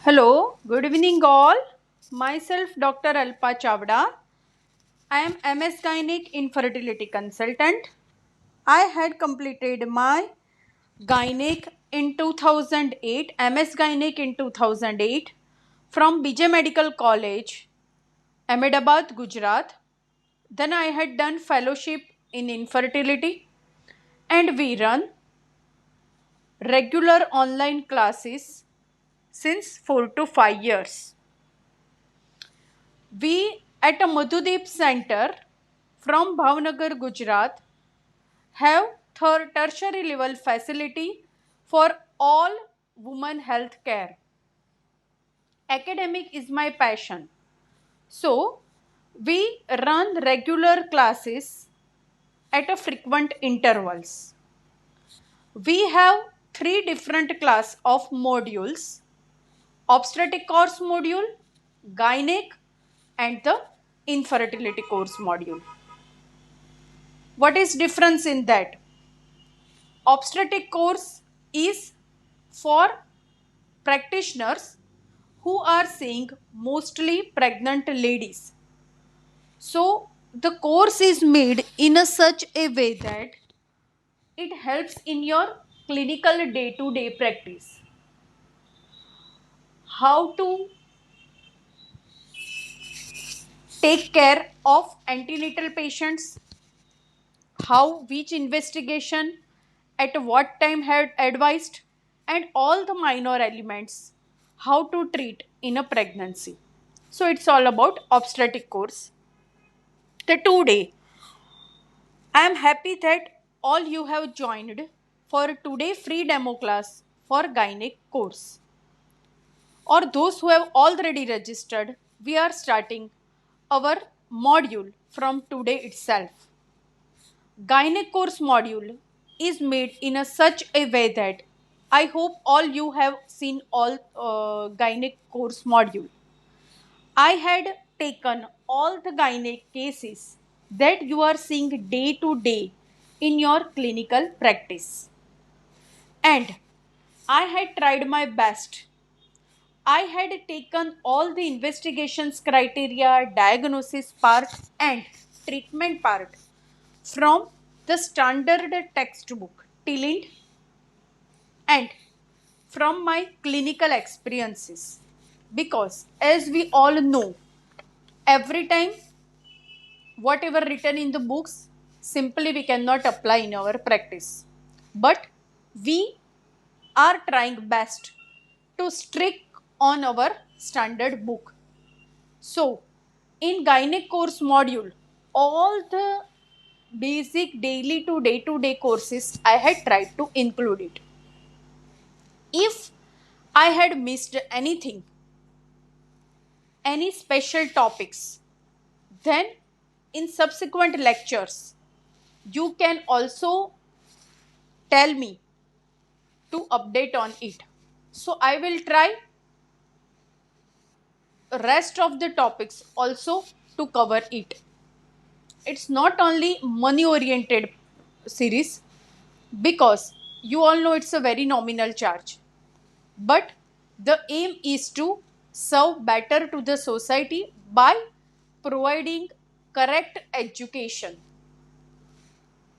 Hello, good evening all. Myself Dr. Alpa Chavda. I am MS Gynec Infertility Consultant. I had completed my Gynec in 2008, MS Gynec in 2008 from BJ Medical College, Ahmedabad, Gujarat. Then I had done fellowship in infertility and we run regular online classes since 4 to 5 years. We at a Madhudeep Center from Bhavnagar, Gujarat have tertiary level facility for all women health care. Academic is my passion. So, we run regular classes at a frequent intervals. We have three different class of modules: obstetric course module, gynec, and the infertility course module. What is difference in that? Obstetric course is for practitioners who are seeing mostly pregnant ladies. So the course is made in a such a way that it helps in your clinical day-to-day practice. How to take care of antenatal patients, how which investigation at what time had advised, and all the minor elements how to treat in a pregnancy. So it's all about obstetric course. The today I am happy that all you have joined for today free demo class for gynec course. Or those who have already registered, we are starting our module from today itself. Gynec course module is made in a such a way that I hope all you have seen all gynec course module. I had taken all the gynec cases that you are seeing day to day in your clinical practice, and I had tried my best. I had taken all the investigations criteria, diagnosis part, and treatment part from the standard textbook Tillind and from my clinical experiences, because as we all know, every time whatever written in the books simply we cannot apply in our practice, but we are trying best to stick on our standard book. So in gynec course module, all the basic daily to day courses I had tried to include it. If I had missed anything, any special topics, then in subsequent lectures you can also tell me to update on it. So I will try rest of the topics also to cover it. It's not only money oriented series, because you all know it's a very nominal charge, but the aim is to serve better to the society by providing correct education.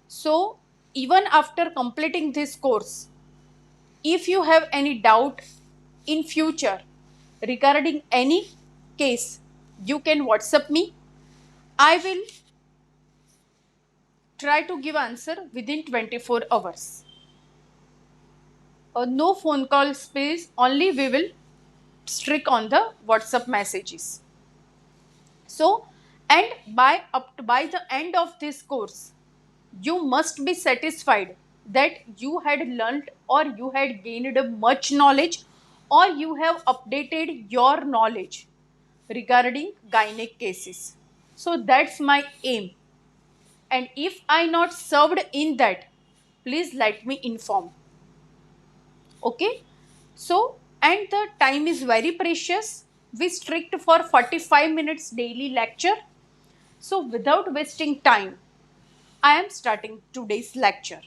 So even after completing this course, if you have any doubt in future regarding any case, you can WhatsApp me. I will try to give answer within 24 hours. No phone call space, only we will strict on the WhatsApp messages. So, and by the end of this course, you must be satisfied that you had learnt or you had gained much knowledge or you have updated your knowledge regarding gynec cases. So that's my aim. And if I not served in that, please let me inform. Okay, so and the time is very precious. We strict for 45 minutes daily lecture. So without wasting time, I am starting today's lecture.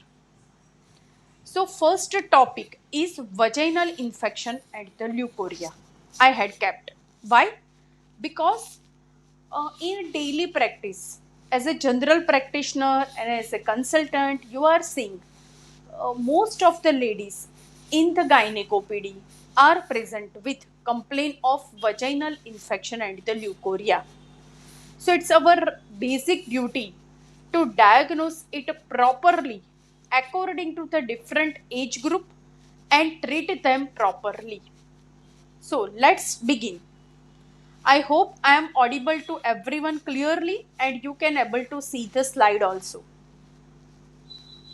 So first topic is vaginal infection and the leukorrhea. I had kept. Why? Because in daily practice, as a general practitioner and as a consultant, you are seeing most of the ladies in the gynecopedy are present with complaint of vaginal infection and the leukorrhea. So it's our basic duty to diagnose it properly according to the different age group and treat them properly. So let's begin. I hope I am audible to everyone clearly and you can able to see the slide also.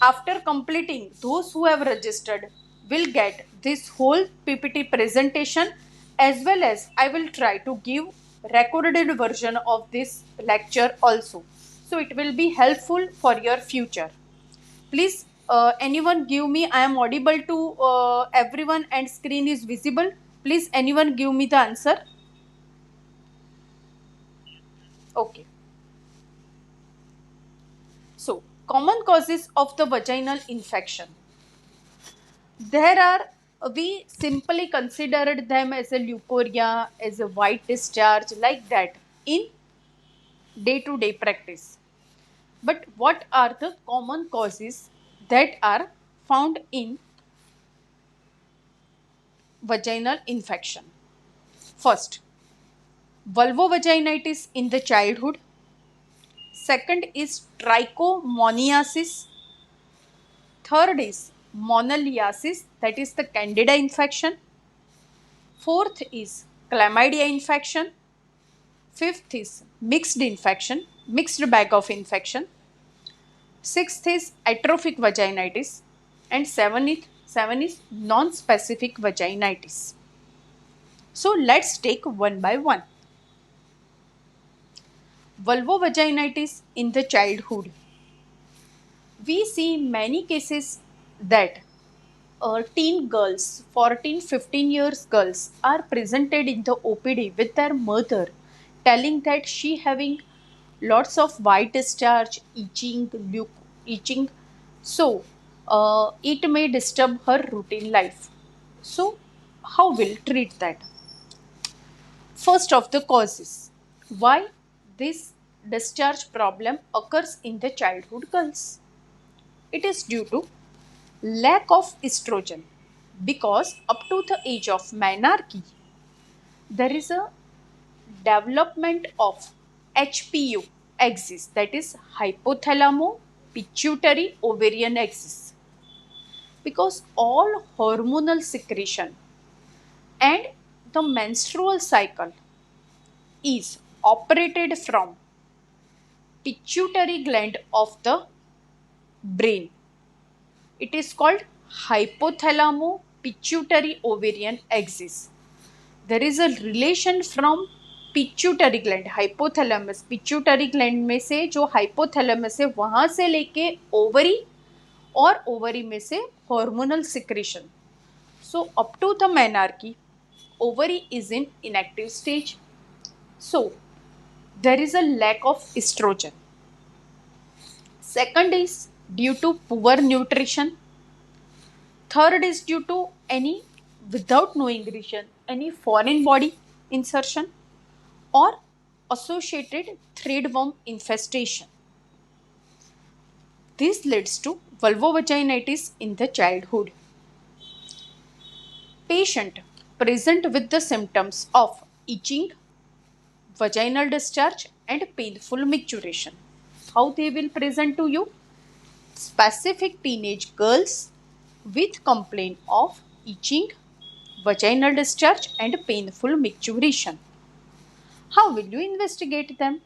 After completing, those who have registered will get this whole PPT presentation, as well as I will try to give recorded version of this lecture also. So it will be helpful for your future. Please, anyone give me, I am audible to everyone and screen is visible. Please, anyone give me the answer. Okay. So, common causes of the vaginal infection. There are, we simply considered them as a leukorrhea, as a white discharge, like that in day to day practice. But what are the common causes that are found in vaginal infection? First, vulvovaginitis in the childhood. Second is trichomoniasis. Third is monaliasis, that is the candida infection. Fourth is chlamydia infection. Fifth is mixed infection, mixed bag of infection. Sixth is atrophic vaginitis. And seven is non-specific vaginitis. So let's take one by one. Vulvovaginitis in the childhood. We see many cases that teen girls, 14, 15 years girls are presented in the OPD with their mother telling that she having lots of white discharge, itching. So, it may disturb her routine life. So, how will treat that? First of the causes. Why this discharge problem occurs in the childhood girls? It is due to lack of estrogen, because up to the age of menarche there is a development of HPU axis, that is hypothalamo pituitary ovarian axis, because all hormonal secretion and the menstrual cycle is operated from pituitary gland of the brain. It is called hypothalamo pituitary ovarian axis. There is a relation from pituitary gland, hypothalamus pituitary gland में से जो hypothalamus है वहां से लेके ovary और ovary में से hormonal secretion. So up to the menarche ovary is in inactive stage, so there is a lack of estrogen. Second is due to poor nutrition. Third is due to any, without knowing reason, any foreign body insertion or associated threadworm infestation. This leads to vulvovaginitis in the childhood. Patient present with the symptoms of itching, vaginal discharge and painful micturition. How they will present to you? Specific teenage girls with complaint of itching, vaginal discharge and painful micturition. How will you investigate them?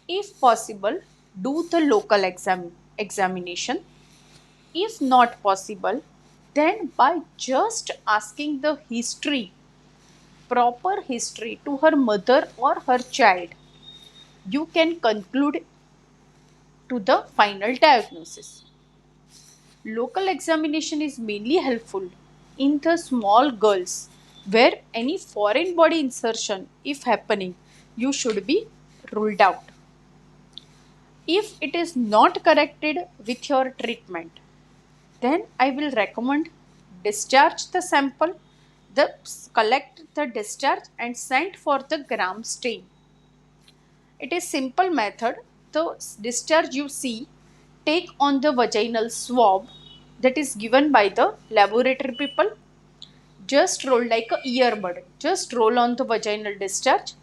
If possible, do the local examination. If not possible, then by just asking the history, proper history to her mother or her child, you can conclude to the final diagnosis. Local examination is mainly helpful in the small girls where any foreign body insertion, if happening, you should be ruled out. If it is not corrected with your treatment, then I will recommend discharge the sample, The collect the discharge and sent for the gram stain. It is simple method. The discharge you see take on the vaginal swab that is given by the laboratory people. Just roll like a earbud. Just roll on the vaginal discharge,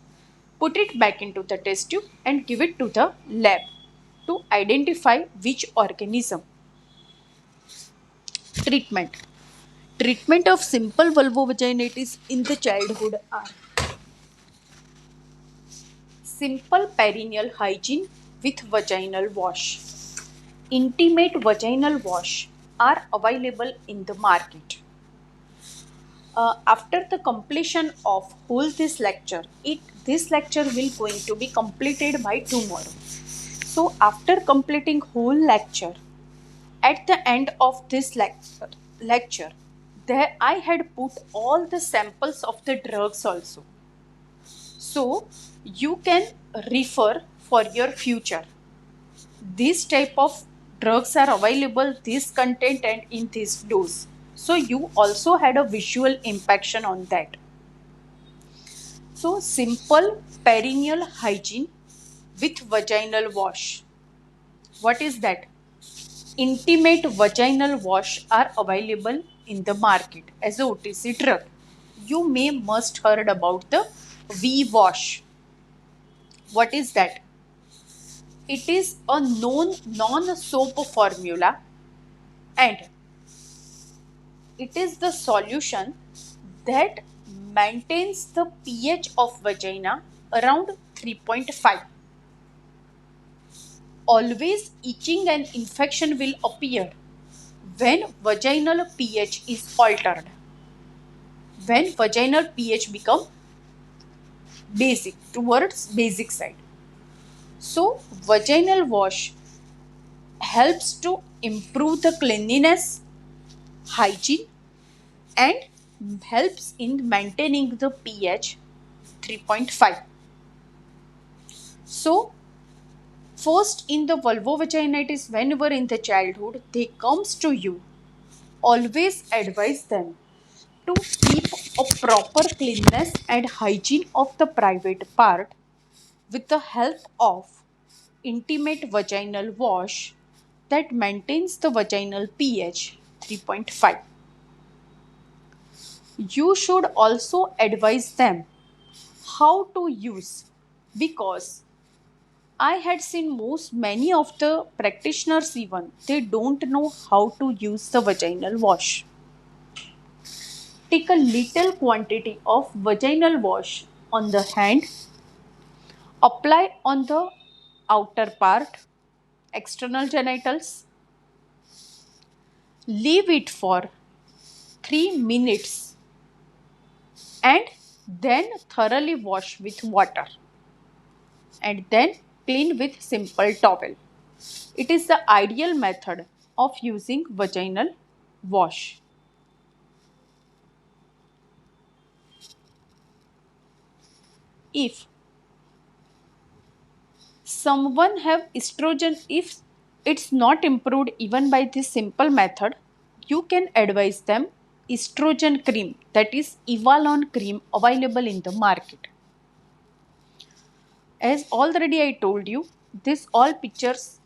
put it back into the test tube and give it to the lab to identify which organism. Treatment. Treatment of simple vulvovaginitis in the childhood are simple perineal hygiene with vaginal wash. Intimate vaginal wash are available in the market. After the completion of whole this lecture will going to be completed by tomorrow. So after completing whole lecture, at the end of this lecture, there I had put all the samples of the drugs also. So you can refer for your future. This type of drugs are available, this content and in this dose. So you also had a visual impaction on that. So simple perineal hygiene with vaginal wash. What is that? Intimate vaginal wash are available in the market as a OTC drug. You may must heard about the V wash. What is that? It is a known non-soap formula and it is the solution that maintains the pH of vagina around 3.5. Always itching and infection will appear when vaginal pH is altered. When vaginal pH become basic, towards basic side. So vaginal wash helps to improve the cleanliness, hygiene and helps in maintaining the pH 3.5. So first in the vulvovaginitis, whenever in the childhood they comes to you, always advise them to keep a proper cleanliness and hygiene of the private part with the help of intimate vaginal wash that maintains the vaginal pH 3.5. You should also advise them how to use, because I had seen many of the practitioners even they don't know how to use the vaginal wash. Take a little quantity of vaginal wash on the hand, apply on the outer part, external genitals, leave it for 3 minutes and then thoroughly wash with water and then clean with simple towel. It is the ideal method of using vaginal wash. If someone have estrogen, if it's not improved even by this simple method, you can advise them estrogen cream, that is Evalon cream, available in the market. As already I told you, this all pictures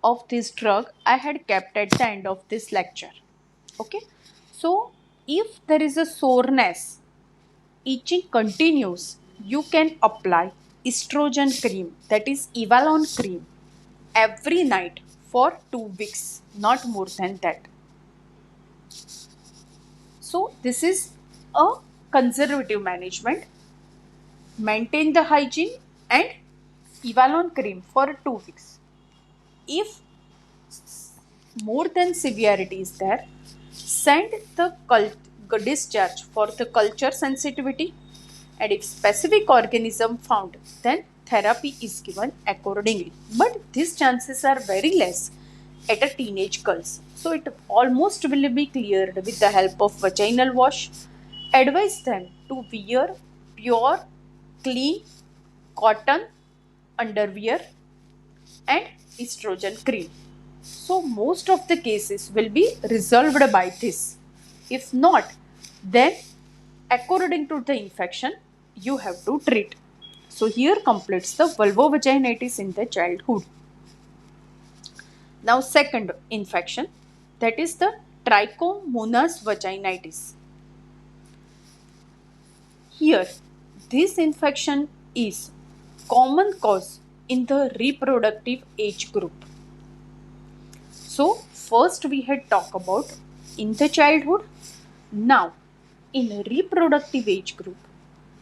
of this drug I had kept at the end of this lecture. Okay, so if there is a soreness, itching continues, you can apply estrogen cream, that is Evalon cream, every night for 2 weeks, not more than that. So this is a conservative management. Maintain the hygiene and Evalon cream for 2 weeks. If more than severity is there, send the discharge for the culture sensitivity, and if specific organism found, then therapy is given accordingly. But these chances are very less at a teenage girls. So it almost will be cleared with the help of vaginal wash. Advise them to wear pure, clean cotton underwear and estrogen cream. So most of the cases will be resolved by this. If not, then According to the infection, you have to treat. So here completes the vulvovaginitis in the childhood. Now second infection, that is the trichomonas vaginitis. Here, this infection is common cause in the reproductive age group. So first we had talked about in the childhood. Now in reproductive age group,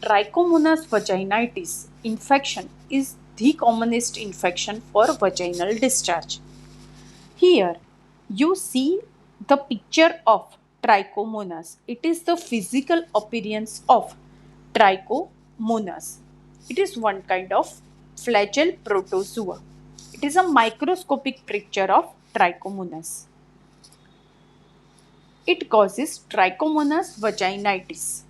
Trichomonas vaginitis infection is the commonest infection for vaginal discharge. Here you see the picture of Trichomonas. It is the physical appearance of Trichomonas. It is one kind of flagell protozoa. It is a microscopic picture of Trichomonas. It causes Trichomonas vaginitis.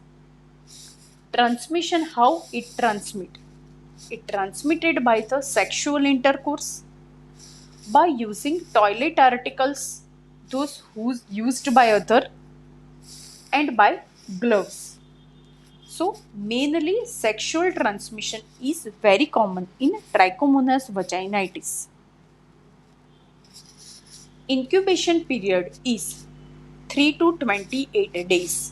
Transmission, how it transmit? It transmitted by the sexual intercourse, by using toilet articles, those who's used by other, and by gloves. So mainly sexual transmission is very common in Trichomonas vaginitis. Incubation period is 3 to 28 days.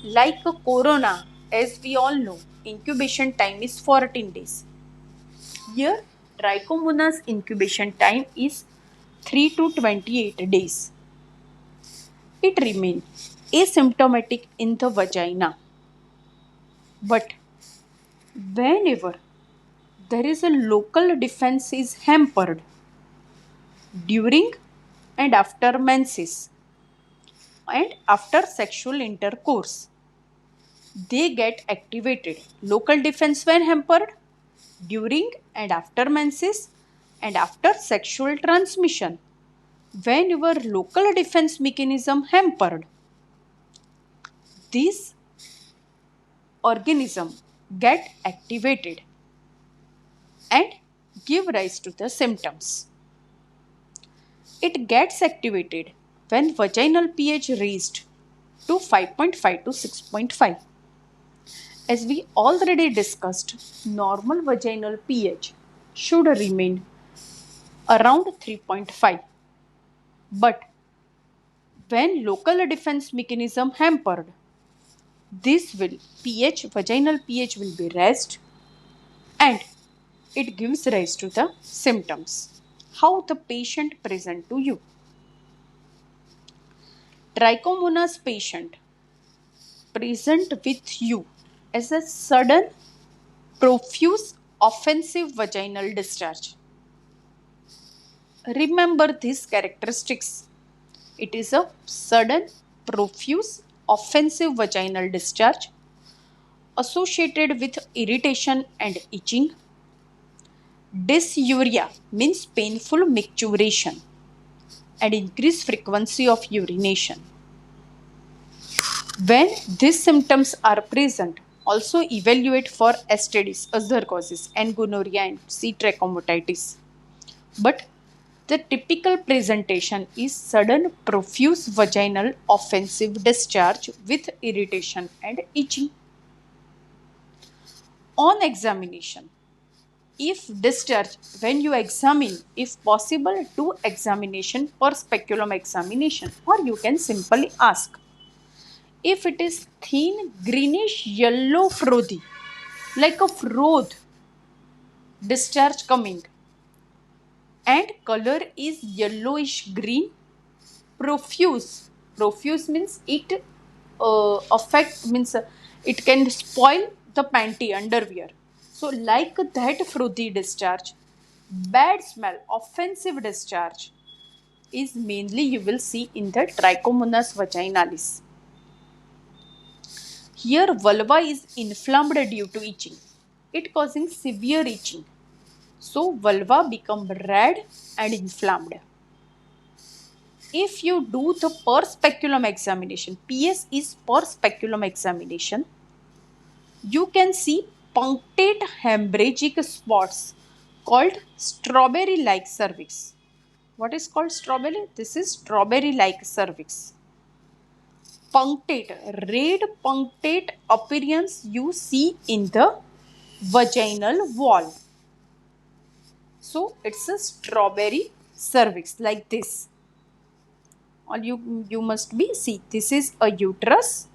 Like a corona, as we all know, incubation time is 14 days. Here, Trichomonas incubation time is 3 to 28 days. It remains asymptomatic in the vagina. But whenever there is a local defense is hampered during and after menses and after sexual intercourse, they get activated. Local defense when hampered during and after menses and after sexual transmission. When your local defense mechanism hampered, this organism get activated and give rise to the symptoms. It gets activated when vaginal pH raised to 5.5 to 6.5. As we already discussed, normal vaginal pH should remain around 3.5. But when local defense mechanism hampered, this will vaginal pH will be raised and it gives rise to the symptoms. How the patient present to you? Trichomonas patient present with you as a sudden, profuse, offensive vaginal discharge. Remember these characteristics. It is a sudden, profuse, offensive vaginal discharge associated with irritation and itching. Dysuria means painful micturition and increased frequency of urination. When these symptoms are present, also evaluate for STDs, other causes, and gonorrhea and C. trachomatis. But the typical presentation is sudden profuse vaginal offensive discharge with irritation and itching. On examination, if discharge, when you examine, if possible, do examination per speculum examination, or you can simply ask. If it is thin greenish yellow frothy, like a froth discharge coming, and color is yellowish green, profuse means it it can spoil the panty underwear. So like that frothy discharge, bad smell, offensive discharge is mainly you will see in the Trichomonas vaginalis. Here vulva is inflamed due to itching. It causing severe itching. So vulva become red and inflamed. If you do the per speculum examination, PS is per speculum examination, you can see punctate hemorrhagic spots called strawberry-like cervix. What is called strawberry? This is strawberry-like cervix. punctate, red punctate appearance you see in the vaginal wall. So it's a strawberry cervix like this. All you must be see, this is a uterus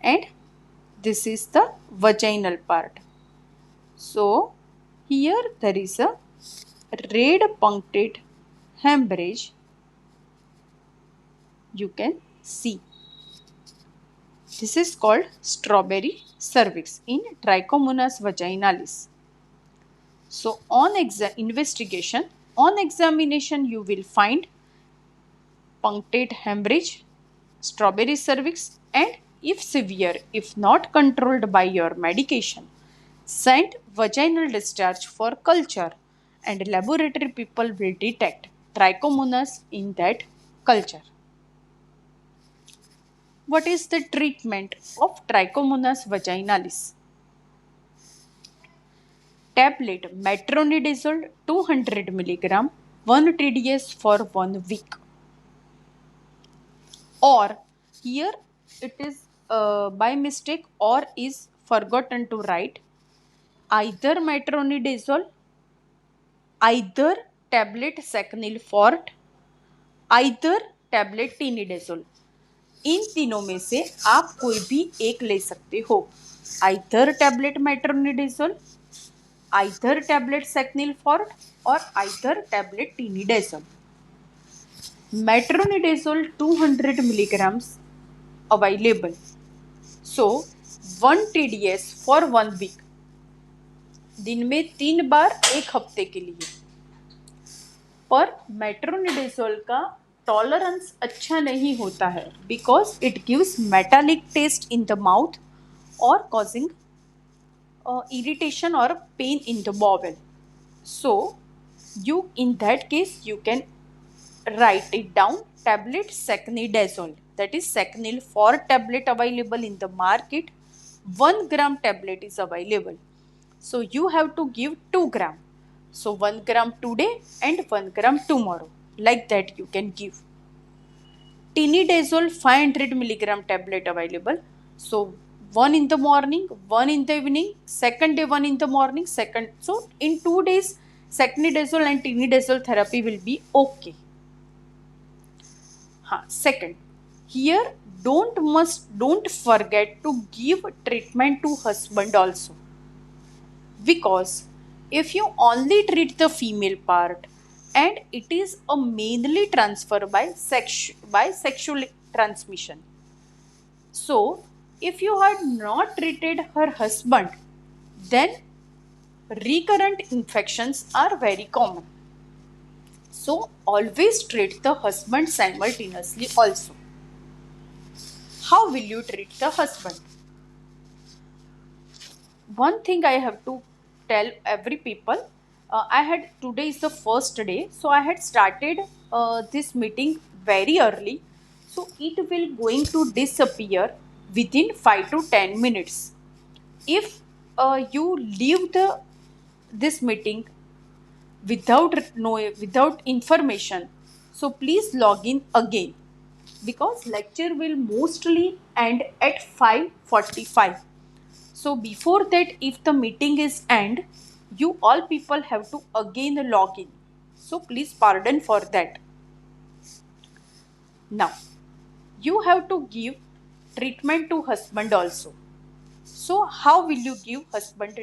and this is the vaginal part. So here there is a red punctate hemorrhage you can see. This is called strawberry cervix in Trichomonas vaginalis. So on investigation, on examination you will find punctate hemorrhage, strawberry cervix, and if severe, if not controlled by your medication, send vaginal discharge for culture and laboratory people will detect trichomonas in that culture. What is the treatment of Trichomonas vaginalis? Tablet metronidazole 200 mg 1 TDS for 1 week. Or here it is by mistake or is forgotten to write either metronidazole, either tablet Sacunyl Forte, either tablet tinidazole. इन तीनों में से आप कोई भी एक ले सकते हो. Either tablet metronidazole, either tablet Secnil forte और either tablet tinidazole. Metronidazole 200 milligrams available. So 1 TDS for 1 week. दिन में 3 बार 1 हफ्ते के लिए. पर मेट्रोनिडाजोल का टॉलरेंस अच्छा नहीं होता है because it gives metallic taste in the mouth और causing irritation or pain in the bowel. So you in that case you can write it down tablet Sacunyl, that is Sacunyl Forte tablet available in the market. 1 gram tablet is available. So you have to give 2 gram. So 1 gram today and 1 gram tomorrow. Like that you can give. Tinidazole 500 milligram tablet available. So 1 in the morning, 1 in the evening, second day 1 in the morning, second. So in 2 days Sacunyl and tinidazole therapy will be okay. Second, here don't forget to give treatment to husband also. Because if you only treat the female part and it is a mainly transfer by sexual transmission. So if you had not treated her husband, then recurrent infections are very common. So always treat the husband simultaneously also. How will you treat the husband? One thing I have to tell every people, today is the first day, so I had started this meeting very early, so it will going to disappear within 5 to 10 minutes. If you leave this meeting without information, so please log in again because lecture will mostly end at 5:45. So before that, if the meeting is end, you all people have to again log in. So please pardon for that. Now, you have to give treatment to husband also. So how will you give husband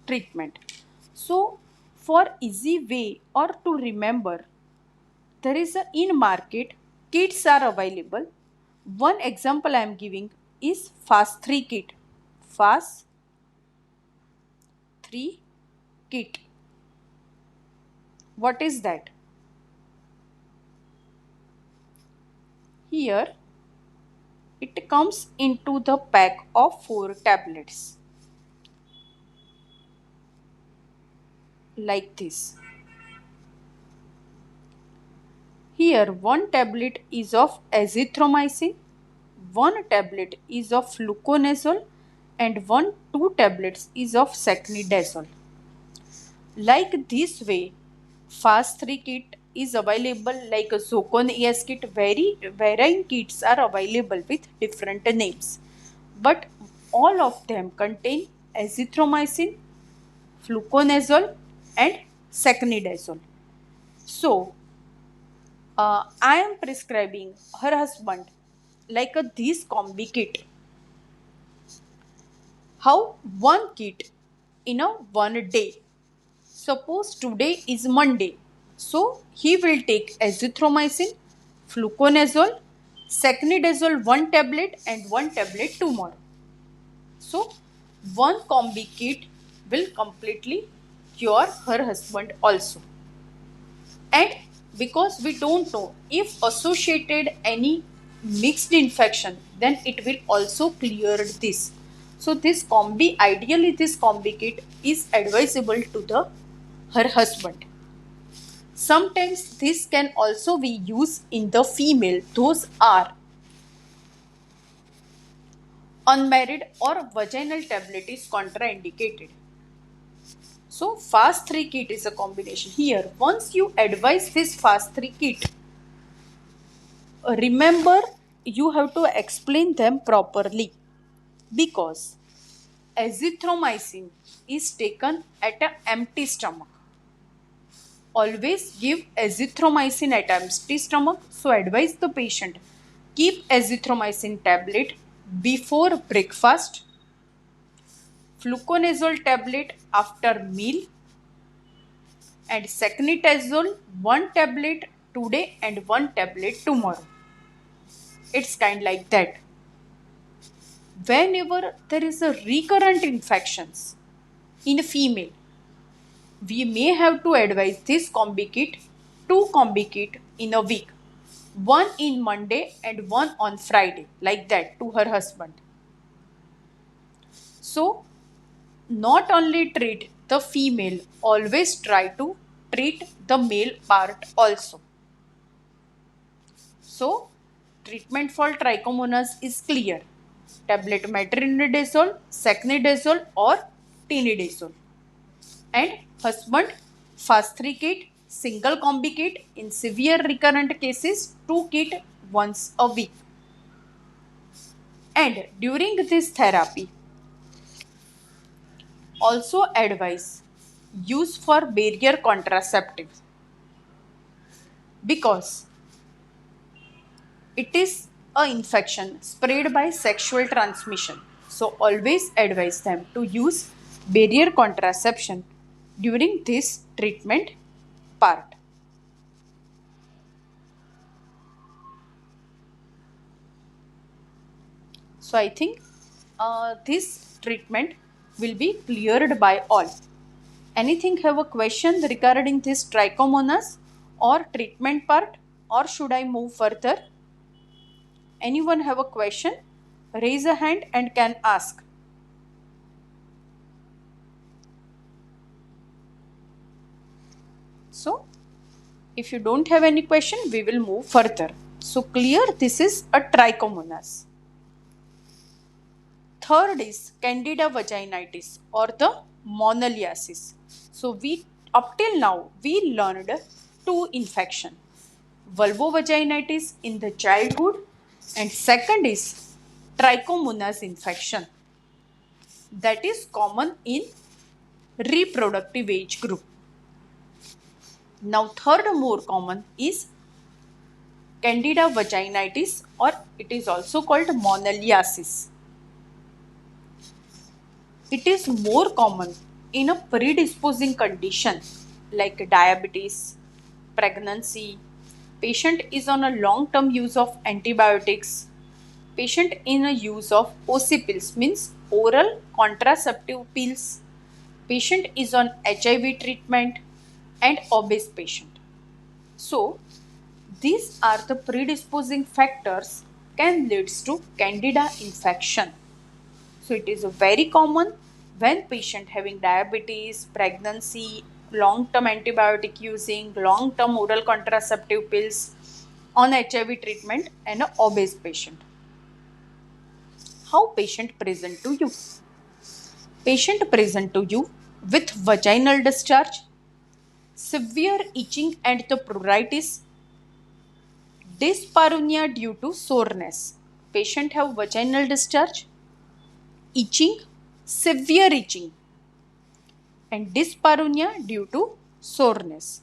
treatment? So for easy way or to remember, there is a in market kits are available. One example I am giving is Fast 3 kit. Fast 3 kit. What is that? Here it comes into the pack of 4 tablets like this. Here 1 tablet is of azithromycin, 1 tablet is of fluconazole and 2 tablets is of sacunyl. Like this way, Fast 3 kit is available like a Zocon ES kit. Varying kits are available with different names, but all of them contain azithromycin, fluconazole, and secnidazole. So, I am prescribing her husband like a this combi kit. How one kit in a one day. Suppose today is Monday, so he will take azithromycin, fluconazole, secnidazole one tablet and one tablet tomorrow. So one combi kit will completely cure her husband also. And because we don't know if associated any mixed infection, then it will also clear this. So this ideally this combi kit is advisable to the her husband. Sometimes this can also be used in the female. Those are unmarried or vaginal tablet is contraindicated. So fast 3 kit is a combination. Here, once you advise this fast 3 kit, remember you have to explain them properly, because azithromycin is taken at an empty stomach. Always give azithromycin at empty stomach. So advise the patient, keep azithromycin tablet before breakfast, fluconazole tablet after meal, and secnitazole one tablet today and one tablet tomorrow. It's kind like that. Whenever there is a recurrent infections in a female, we may have to advise this combi kit, 2 combi kit in a week, one in Monday and one on Friday, like that, to her husband. So, not only treat the female, always try to treat the male part also. So, treatment for trichomonas is clear. Tablet metronidazole, secnidazole or tinidazole. And husband fast 3 kit, single combi kit, in severe recurrent cases 2 kit once a week. And during this therapy, also advise use for barrier contraceptives, because it is a infection spread by sexual transmission. So always advise them to use barrier contraception during this treatment part. So I think this treatment will be cleared by all. Anything have a question regarding this trichomonas or treatment part, or should I move further? Anyone have a question? Raise a hand and can ask. So, if you don't have any question, we will move further. So, clear, this is a trichomonas. Third is Candida vaginitis or the monaliasis. So, up till now we learned 2 infection. Vulvovaginitis in the childhood, and second is trichomonas infection, that is common in reproductive age group. Now third more common is Candida vaginitis, or it is also called monaliasis. It is more common in a predisposing condition like diabetes, pregnancy, patient is on a long-term use of antibiotics, patient in a use of OC pills, means oral contraceptive pills, patient is on HIV treatment, and obese patient. So, these are the predisposing factors can leads to Candida infection. So it is very common when patient having diabetes, pregnancy, long-term antibiotic using, long-term oral contraceptive pills, on HIV treatment, and an obese patient. How patient present to you? Patient present to you with vaginal discharge, severe itching and the pruritus, dyspareunia due to soreness. Patient have vaginal discharge, itching, severe itching, and dyspareunia due to soreness.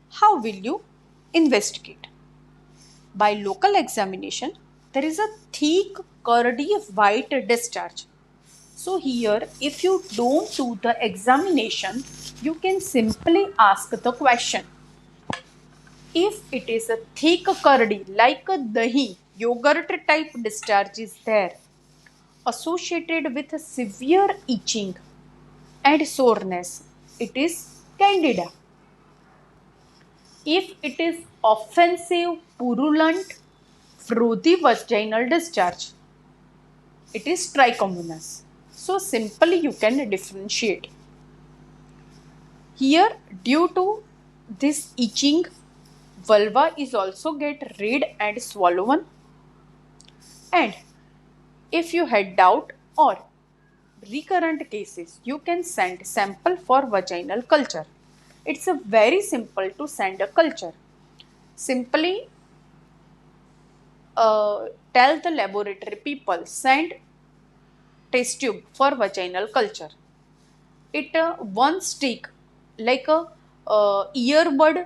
How will you investigate? By local examination, there is a thick, curdy, white discharge. So here, if you don't do the examination, you can simply ask the question. If it is a thick, curdy, like a dahi, yogurt type discharge is there, associated with a severe itching and soreness, it is candida. If it is offensive, purulent, frothy vaginal discharge, it is trichomonas. So simply you can differentiate. Here, due to this itching, vulva is also get red and swollen. And if you had doubt or recurrent cases, you can send sample for vaginal culture. It's a very simple to send a culture. Simply tell the laboratory people send test tube for vaginal culture. It one stick like a earbud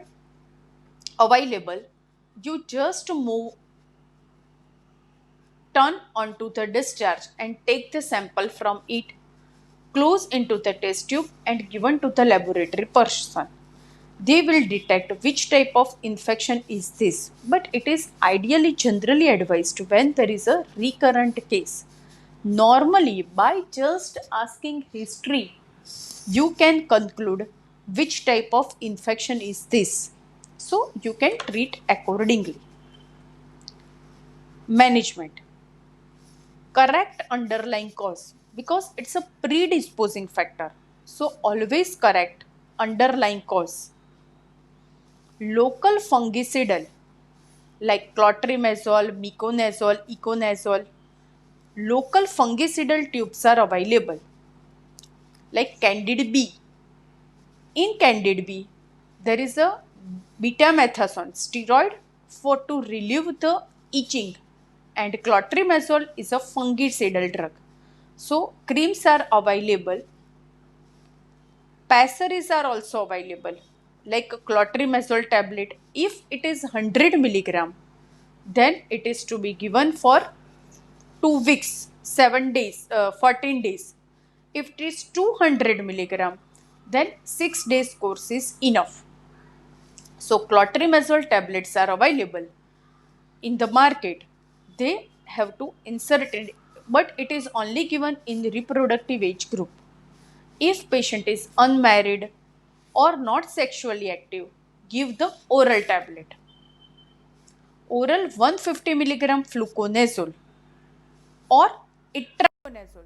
available. You just move turn onto the discharge and take the sample from it, close into the test tube and given to the laboratory person. They will detect which type of infection is this, but it is ideally generally advised when there is a recurrent case. Normally, by just asking history, you can conclude which type of infection is this. So, you can treat accordingly. Management. Correct underlying cause because it's a predisposing factor. So, always correct underlying cause. Local fungicidal like clotrimazole, miconazole, iconazole. Local fungicidal tubes are available like Candid B. In Candid B, there is a betamethasone steroid for to relieve the itching, and clotrimazole is a fungicidal drug. So creams are available. Pessaries are also available like clotrimazole tablet. If it is 100 milligram, then it is to be given for 2 weeks, 7 days, 14 days. If it is 200 milligram, then 6 days course is enough. So clotrimazole tablets are available in the market. They have to insert it, but it is only given in the reproductive age group. If patient is unmarried or not sexually active, give the oral tablet. Oral 150 milligram fluconazole or itraconazole.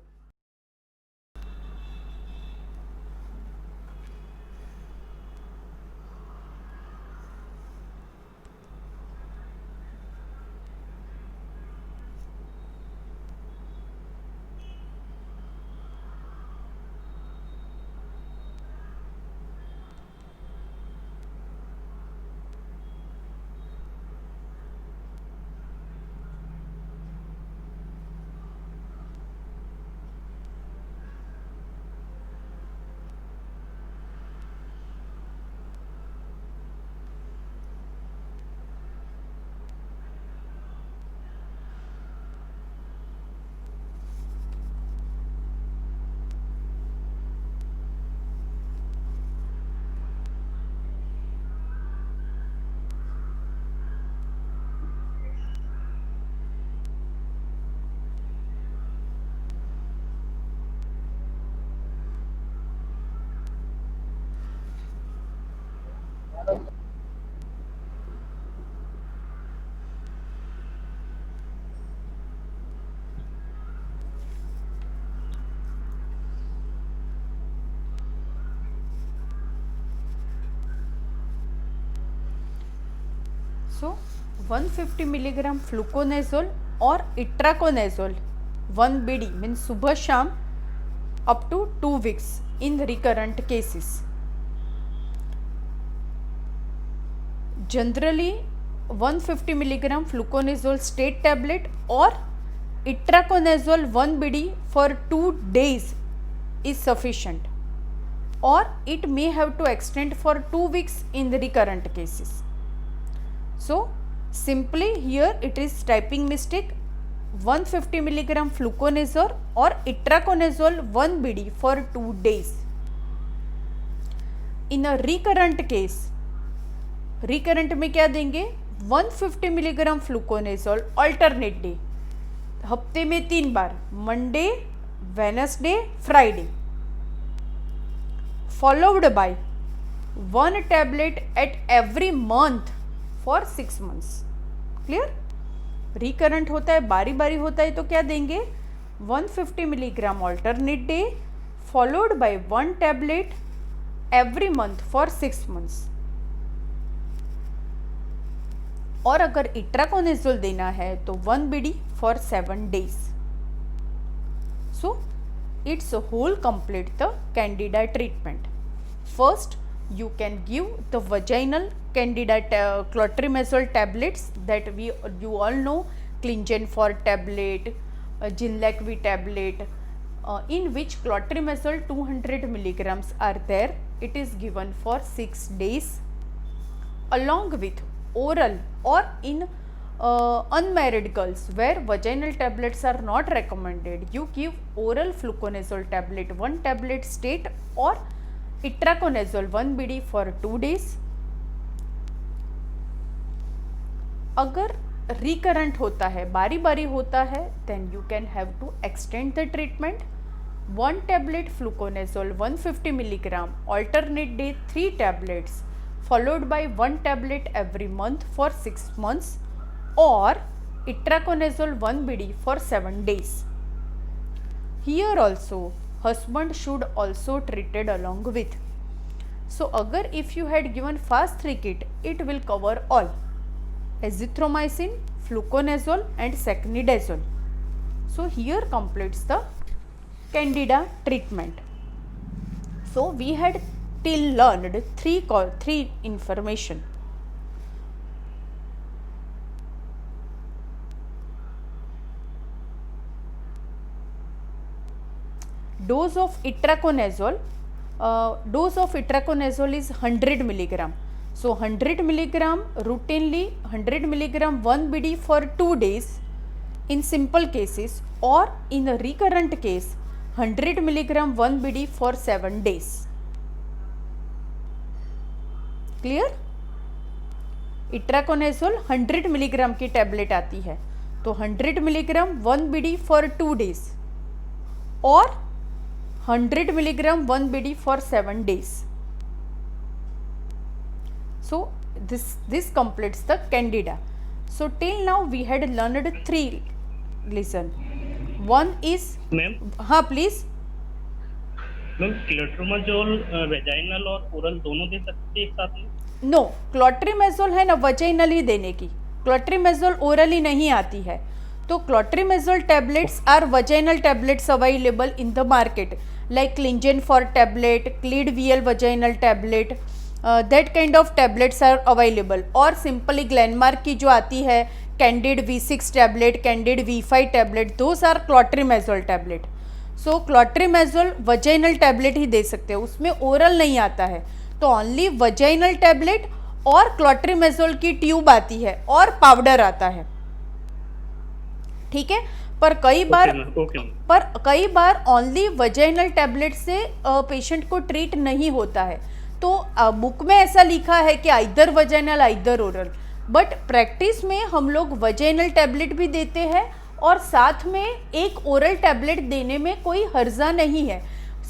So 150 milligram fluconazole or itraconazole 1 BD means Subhasham up to 2 weeks in recurrent cases. Generally 150 milligram fluconazole state tablet or itraconazole 1 BD for 2 days is sufficient, or it may have to extend for 2 weeks in the recurrent cases. So simply here it is typing mistake. 150 milligram fluconazole or itraconazole 1 BD for 2 days. In a recurrent case, recurrent में क्या देंगे? 150 milligram फ्लूकोनेजोल alternate day, हफ्ते में 3 बार, Monday, Wednesday, Friday, followed by 1 tablet at every month for 6 months. Clear? Recurrent होता है, बारी बारी होता है, तो क्या देंगे? 150 milligram alternate day followed by 1 tablet every month for 6 months. और अगर इट्राकोनेजोल देना है तो 1 BD for 7 days. So it's whole complete the candida treatment. First you can give the vaginal candida clotrimazole tablets that you all know, Clingenfor tablet, Ginlec-V tablet, in which clotrimazole 200 milligrams are there. It is given for 6 days along with oral, or in unmarried girls where vaginal tablets are not recommended, you give oral fluconazole tablet 1 tablet state or itraconazole 1 BD for 2 days. अगर recurrent होता है, बारी बारी होता है, then you can have to extend the treatment. 1 tablet fluconazole 150 milligram alternate day 3 tablets followed by 1 tablet every month for 6 months, or itraconazole 1 BD for 7 days. Here also husband should also treated along with. So agar if you had given fast 3 kit, it will cover all: azithromycin, fluconazole and secnidazole. So here completes the candida treatment. So we had till learned three information. Dose of itraconazole, is 100 milligram. So 100 milligram routinely, 100 milligram 1 BD for 2 days in simple cases, or in a recurrent case 100 milligram 1 BD for 7 days. Clear? Itraconazole 100 milligram की tablet आती है, तो 100 milligram 1 BD for 2 days और 100 milligram 1 BD for 7 days. So this completes the candida. So till now we had learned 3. Listen, one is, ma'am हाँ please. Ma'am clotrimazole vaginal और oral दोनों दे सकते हैं एक साथ में? नो, क्लोट्रिमेजोल है ना वजाइनल ही देने की, क्लोट्रिमेजोल ओरली नहीं आती है. तो clotrimazole tablets or vaginal tablets available in the market, like Clingenfor tablet, Clid-VL vaginal tablet, that kind of tablets are available. और simply Glenmark की जो आती है Candid V6 tablet, Candid V5 tablet, those are clotrimazole tablet. So clotrimazole vaginal tablet ही दे सकते हो, उसमें oral नहीं आता है, तो ओनली vaginal tablet और clotrimazole की ट्यूब आती है और पाउडर आता है. ठीक है? पर कई बार ओनली वजाइनल टैबलेट से पेशेंट को ट्रीट नहीं होता है. तो बुक में ऐसा लिखा है कि either vaginal either oral, but practice में हम लोग वजाइनल टैबलेट भी देते हैं और साथ में एक ओरल टैबलेट देने में कोई हर्जा नहीं है.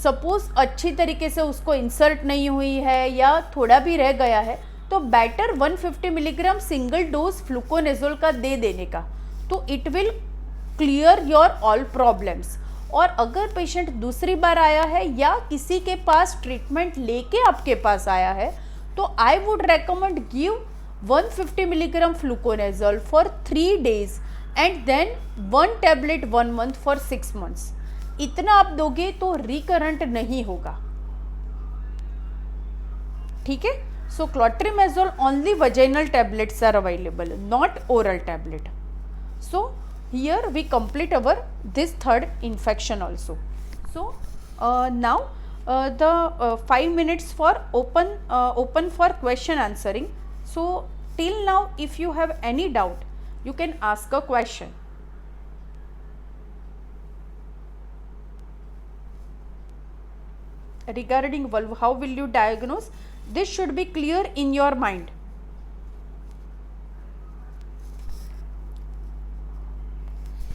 सपोज अच्छी तरीके से उसको इंसर्ट नहीं हुई है या थोड़ा भी रह गया है, तो बेटर 150 मिलीग्राम सिंगल डोज फ्लूकोनेजोल का दे देने का, तो it will clear your all problems. और अगर पेशेंट दूसरी बार आया है या किसी के पास ट्रीटमेंट लेके आपके पास आया है, तो I would recommend give 150 milligram fluconazole for 3 days and then 1 tablet 1 month for 6 months. इतना आप दोगे तो रिकरेंट नहीं होगा. ठीक है? So clotrimazole only vaginal tablets are available, not oral tablet. So here we complete our this third infection also. So now the 5 minutes for open for question answering. So till now if you have any doubt you can ask a question. Regarding vulva, how will you diagnose? This should be clear in your mind.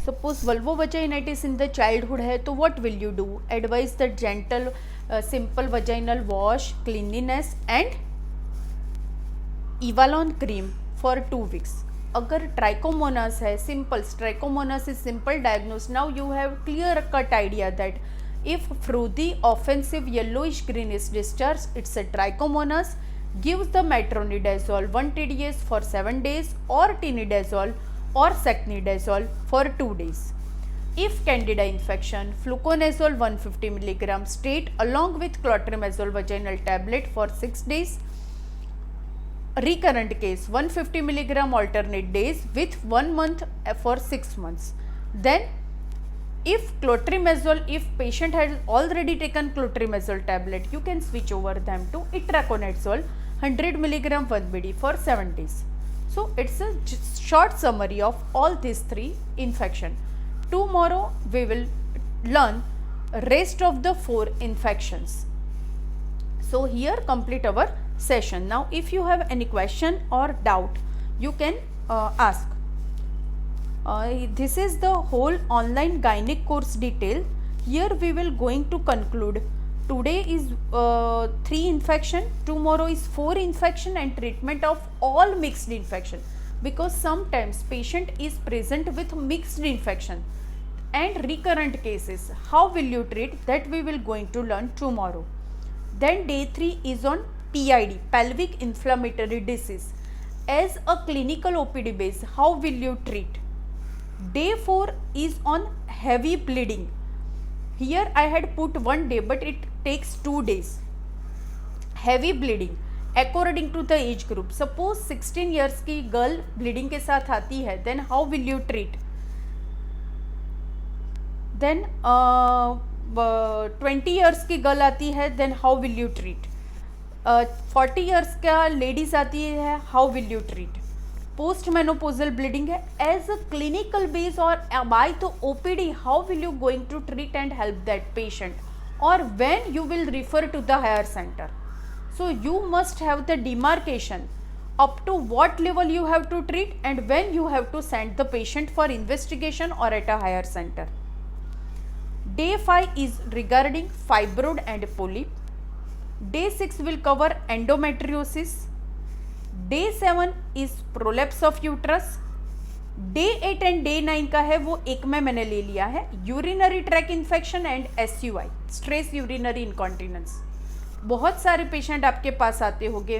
Suppose vulvovaginitis in the childhood hai, तो what will you do? Advise the gentle simple vaginal wash, cleanliness and Evalon cream for 2 weeks. अगर trichomonas है, simple trichomonas is simple diagnosis. Now you have clear cut idea that if frothy offensive yellowish greenish discharge, it's a trichomonas. Gives the metronidazole 1 TDS for 7 days or tinidazole or secnidazole for 2 days. If candida infection, fluconazole 150 mg straight along with clotrimazole vaginal tablet for 6 days. Recurrent case 150 mg alternate days with 1 month for 6 months. Then if clotrimazole, if patient has already taken clotrimazole tablet, you can switch over them to itraconazole 100 mg 1 BD for 7 days. So it's a short summary of all these 3 infection. Tomorrow we will learn rest of the 4 infections. So here complete our session. Now if you have any question or doubt you can ask. This is the whole online gynec course detail. Here we will going to conclude. Today is 3 infection, tomorrow is 4 infection and treatment of all mixed infection, because sometimes patient is present with mixed infection and recurrent cases. How will you treat, that we will going to learn tomorrow. Then day 3 is on PID, pelvic inflammatory disease. As a clinical OPD base, how will you treat? Day 4 is on heavy bleeding. Here I had put 1 day but it takes 2 days. Heavy bleeding according to the age group. Suppose 16 years की girl bleeding के साथ आती है, then how will you treat? Then 20 years की girl आती है, then how will you treat? 40 years का ladies आती है, how will you treat? Post menopausal bleeding है, एज अ क्लिनिकल बेस और बाय तो OPD, how will you going to treat and help that patient, और when you will refer to the higher centre. So you must have the demarcation up to what level you have to treat and when you have to send the patient for investigation or at a higher center. Day 5 is regarding fibroid and polyp. Day 6 will cover endometriosis. Day 7 is prolapse of uterus. Day 8 and day 9 का है वो एक में मैंने ले लिया है, urinary track infection and SUI, stress urinary incontinence. बहुत सारे पेशेंट आपके पास आते होंगे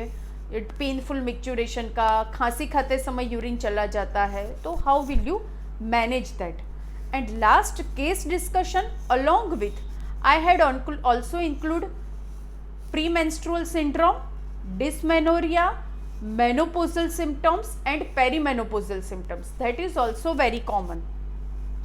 पेनफुल मिक्चुरेशन का, खांसी खाते समय यूरिन चला जाता है, तो how will you manage that. And last case discussion along with I had also include premenstrual syndrome, dysmenorrhoea, menopausal symptoms and perimenopausal symptoms. That is also very common.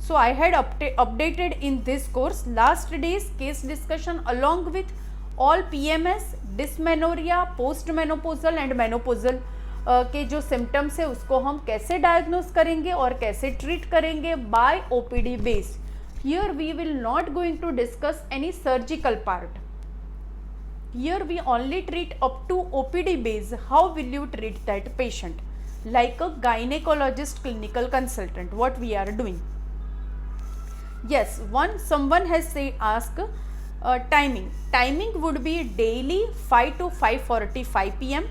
So I had updated in this course last day's case discussion along with all PMS, dysmenorrhea, postmenopausal and menopausal के जो symptoms है उसको हम कैसे diagnose करेंगे और कैसे treat करेंगे by OPD base. Here we will not going to discuss any surgical part. Here we only treat up to OPD base. How will you treat that patient? Like a gynecologist clinical consultant, what we are doing. Yes, someone has asked timing. Timing would be daily 5 to 5:45 PM.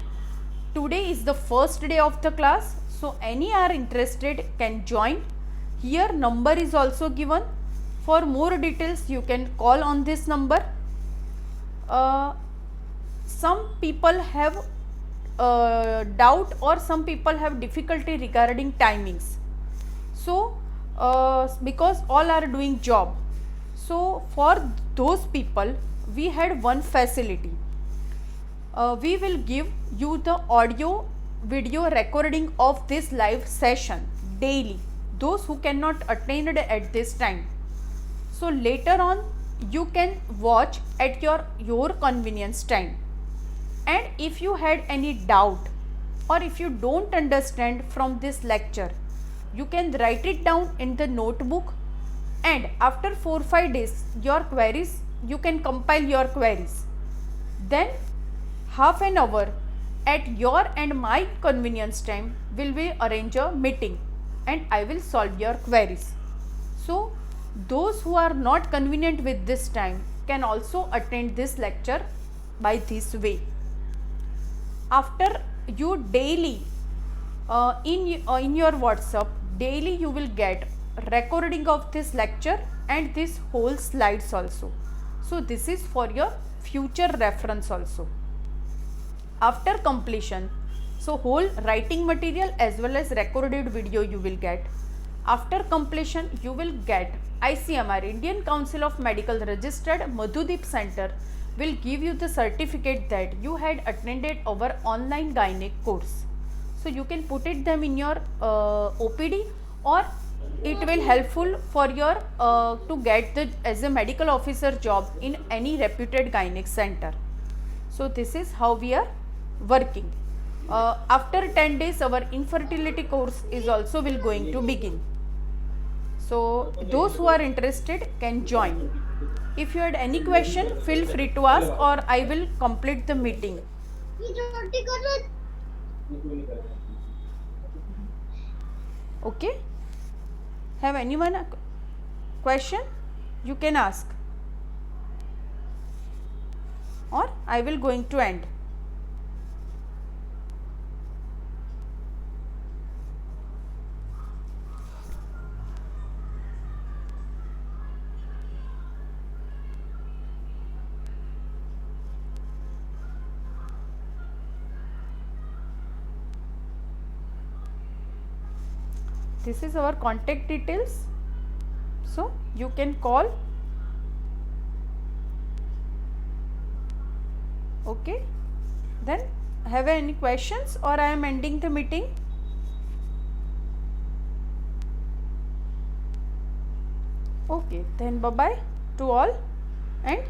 Today is the first day of the class, so any are interested can join. Here number is also given. For more details you can call on this number. Some people have doubt or some people have difficulty regarding timings. So because all are doing job, so for those people we had one facility. we will give you the audio video recording of this live session daily, those who cannot attend at this time. So later on you can watch at your convenience time. And if you had any doubt or if you don't understand from this lecture, you can write it down in the notebook, and after 4-5 days your queries, you can compile your queries. Then half an hour at your and my convenience time will we arrange a meeting and I will solve your queries. So those who are not convenient with this time can also attend this lecture by this way. After you daily in your WhatsApp, daily you will get recording of this lecture and this whole slides also. So this is for your future reference also. After completion, so whole writing material as well as recorded video you will get. After completion, you will get ICMR, Indian Council of Medical Registered Madhudeep Center will give you the certificate that you had attended our online gynec course. So you can put it them in your OPD, or it will helpful for your to get the as a medical officer job in any reputed gynec center. So this is how we are working. After 10 days our infertility course is also will going to begin. So those who are interested can join. If you had any question, feel free to ask or I will complete the meeting. Okay? Have anyone a question? You can ask. Or I will going to end. This is our contact details, so you can call. Okay, then have any questions or I am ending the meeting? Okay, then bye bye to all, and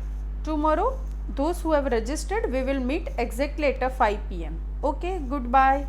tomorrow those who have registered we will meet exactly at 5 p.m. Okay, goodbye.